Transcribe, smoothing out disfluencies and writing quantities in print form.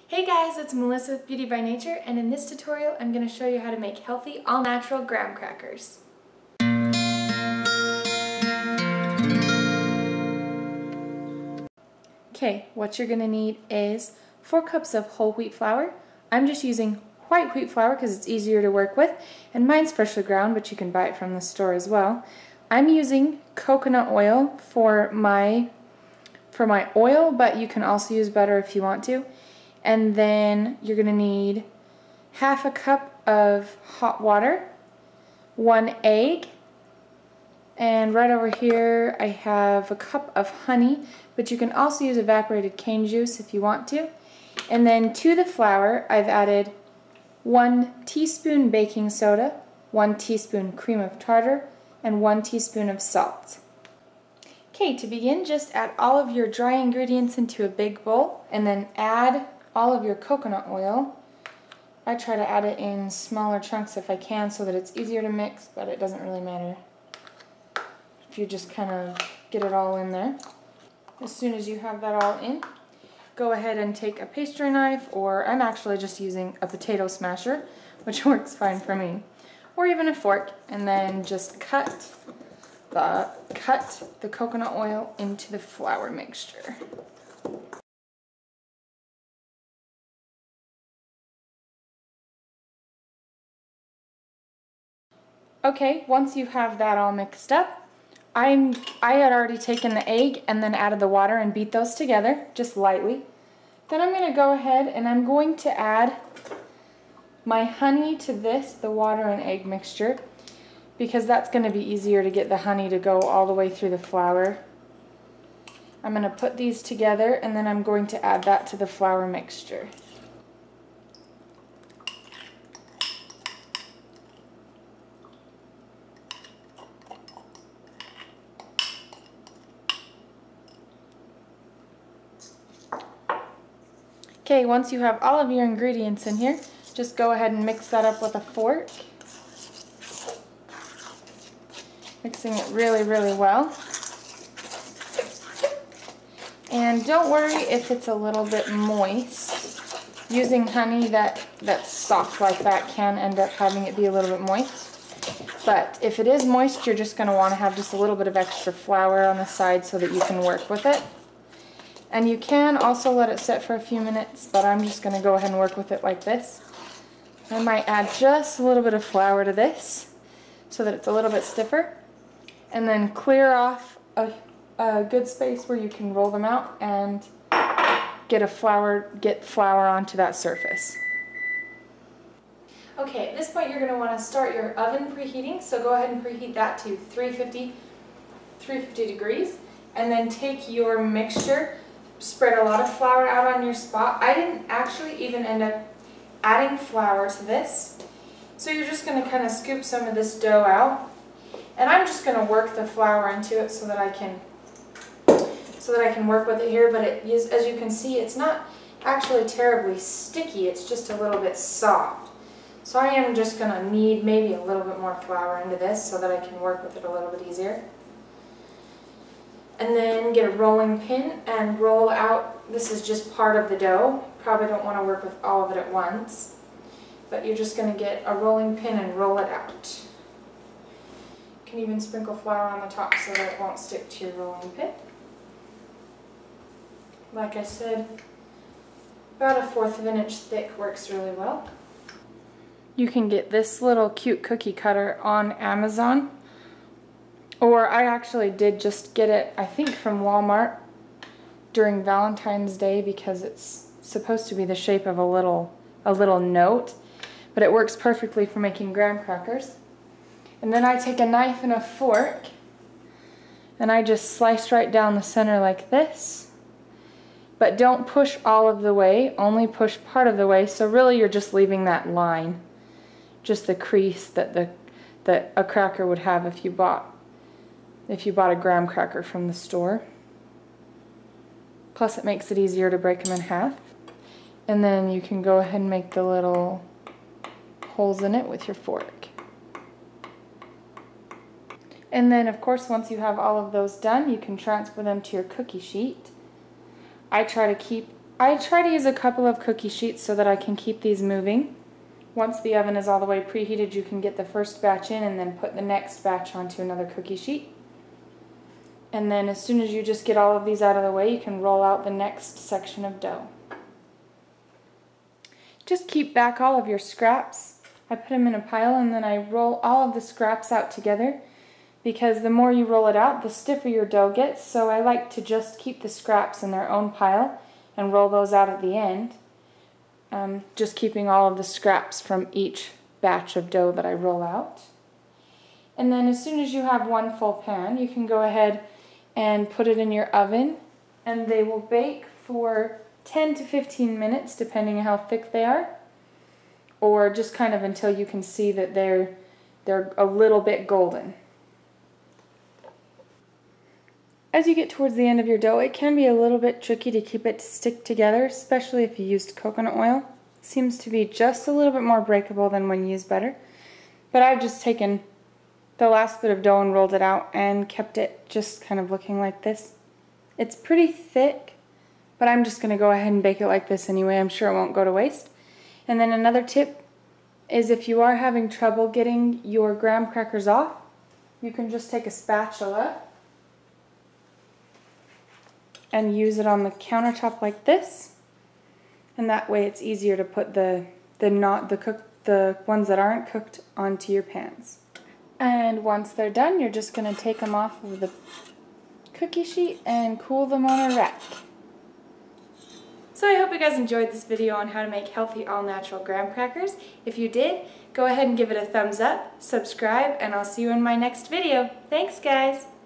Hey guys, it's Melissa with Beauty by Nature, and in this tutorial I'm going to show you how to make healthy, all-natural graham crackers. Okay, what you're going to need is 4 cups of whole wheat flour. I'm just using white wheat flour because it's easier to work with, and mine's freshly ground, but you can buy it from the store as well. I'm using coconut oil for my oil, but you can also use butter if you want to. And then you're going to need half a cup of hot water, 1 egg, and right over here I have a cup of honey, but you can also use evaporated cane juice if you want to. And then to the flour I've added 1 teaspoon baking soda, 1 teaspoon cream of tartar, and 1 teaspoon of salt. Okay, to begin, just add all of your dry ingredients into a big bowl and then add all of your coconut oil. I try to add it in smaller chunks if I can so that it's easier to mix, but it doesn't really matter if you just kind of get it all in there. As soon as you have that all in, go ahead and take a pastry knife, or I'm actually just using a potato smasher, which works fine for me, or even a fork, and then just cut the coconut oil into the flour mixture. Okay, once you have that all mixed up, I had already taken the egg and then added the water and beat those together, just lightly. Then I'm going to go ahead and I'm going to add my honey to this, the water and egg mixture, because that's going to be easier to get the honey to go all the way through the flour. I'm going to put these together and then I'm going to add that to the flour mixture. Okay, once you have all of your ingredients in here, just go ahead and mix that up with a fork. Mixing it really, really well. And don't worry if it's a little bit moist. Using honey that's soft like that can end up having it be a little bit moist. But if it is moist, you're just going to want to have just a little bit of extra flour on the side so that you can work with it. And you can also let it sit for a few minutes, but I'm just going to go ahead and work with it like this. I might add just a little bit of flour to this so that it's a little bit stiffer. And then clear off a good space where you can roll them out and get flour onto that surface. Okay, at this point you're going to want to start your oven preheating, so go ahead and preheat that to 350 degrees, and then take your mixture. Spread a lot of flour out on your spot. I didn't actually even end up adding flour to this, so you're just going to kind of scoop some of this dough out, and I'm just going to work the flour into it so that I can work with it here. But as you can see, it's not actually terribly sticky, it's just a little bit soft. So I am just going to need maybe a little bit more flour into this so that I can work with it a little bit easier. And then get a rolling pin and roll out. This is just part of the dough. Probably don't want to work with all of it at once, but you're just going to get a rolling pin and roll it out. You can even sprinkle flour on the top so that it won't stick to your rolling pin. Like I said, about 1/4 of an inch thick works really well. You can get this little cute cookie cutter on Amazon. Or I actually did just get it, I think, from Walmart during Valentine's Day because it's supposed to be the shape of a little note, but it works perfectly for making graham crackers. And then I take a knife and a fork and I just slice right down the center like this. But don't push all of the way, only push part of the way, so really you're just leaving that line, just the crease that a cracker would have if you bought a graham cracker from the store. Plus it makes it easier to break them in half. And then you can go ahead and make the little holes in it with your fork. And then of course once you have all of those done, you can transfer them to your cookie sheet. I try to keep I try to use a couple of cookie sheets so that I can keep these moving. Once the oven is all the way preheated, you can get the first batch in and then put the next batch onto another cookie sheet. And then as soon as you just get all of these out of the way, you can roll out the next section of dough. Just keep back all of your scraps. I put them in a pile and then I roll all of the scraps out together, because the more you roll it out, the stiffer your dough gets, so I like to just keep the scraps in their own pile and roll those out at the end. Just keeping all of the scraps from each batch of dough that I roll out. And then as soon as you have one full pan, you can go ahead and put it in your oven, and they will bake for 10 to 15 minutes depending on how thick they are, or just kind of until you can see that they're a little bit golden. As you get towards the end of your dough, it can be a little bit tricky to keep it to stick together, especially if you used coconut oil. It seems to be just a little bit more breakable than when you use butter. But I've just taken the last bit of dough and rolled it out and kept it just kind of looking like this. It's pretty thick, but I'm just going to go ahead and bake it like this anyway. I'm sure it won't go to waste. And then another tip is, if you are having trouble getting your graham crackers off, you can just take a spatula and use it on the countertop like this, and that way it's easier to put the ones that aren't cooked onto your pans. And once they're done, you're just going to take them off of the cookie sheet and cool them on a rack. So I hope you guys enjoyed this video on how to make healthy all-natural graham crackers. If you did, go ahead and give it a thumbs up, subscribe, and I'll see you in my next video. Thanks, guys!